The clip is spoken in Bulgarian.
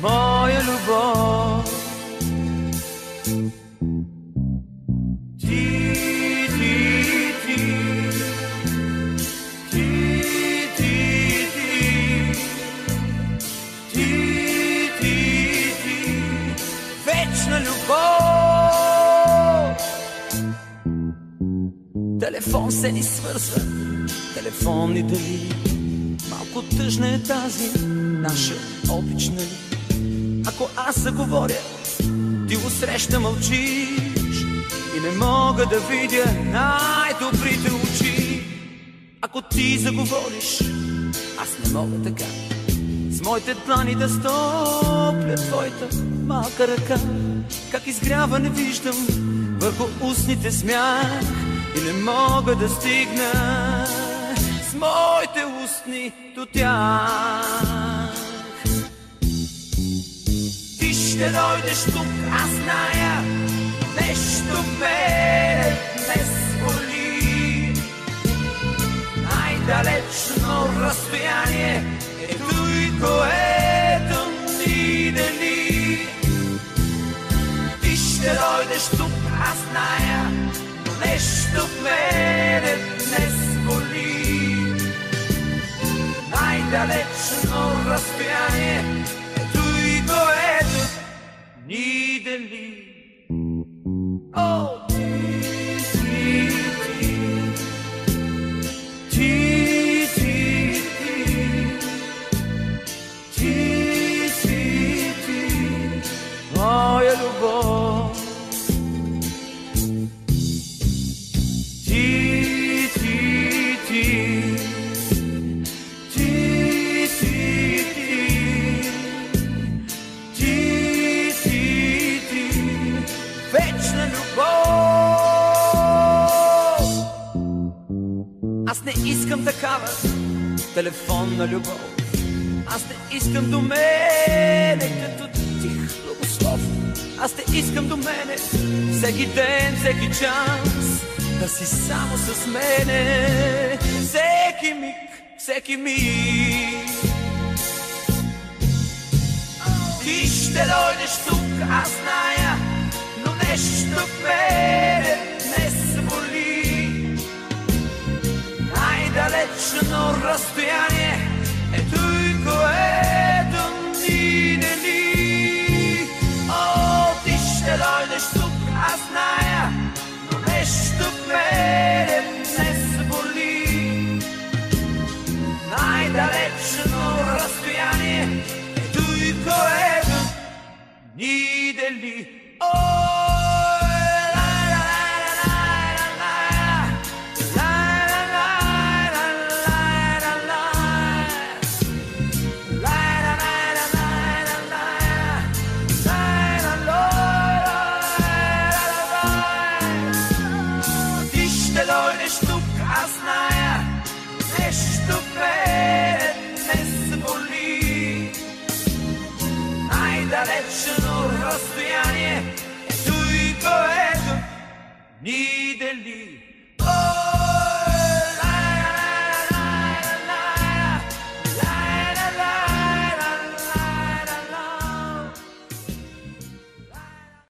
Моя любов. Вечна любов. Телефон се ни свързва, телефонни дали. Малко тъжна е тази наша обична ли. Ако аз заговоря, ти усреща мълчиш и не мога да видя най-добрите очи. Ако ти заговориш, аз не мога така с моите длани да стопля твоята малка ръка. Как изгрява не виждам върху устните смях и не мога да стигна с моите устни до тях. Ти ще дойдеш тук, аз зная, нещо ме днес боли. Най-далечно разстояние е той, което ни дели. Ти ще дойдеш тук, аз зная, но нещо ме днес боли. Най-далечно разстояние е той, което ни дели. О, моя любов. Вечна любов. Аз не искам такава телефонна любов. Аз не искам до мене като тих благослов. Аз не искам до мене всеки ден, всеки час да си само с мене. Всеки миг, всеки миг. Ти ще дойдеш тук, аз зная, но нещо в мене днес боли. Най-далечно разстояние е той, което ни дели. О, ти ще дойдеш тук, аз зная, но нещо в мене днес боли. Най-далечно разстояние е той, което ни дели. О,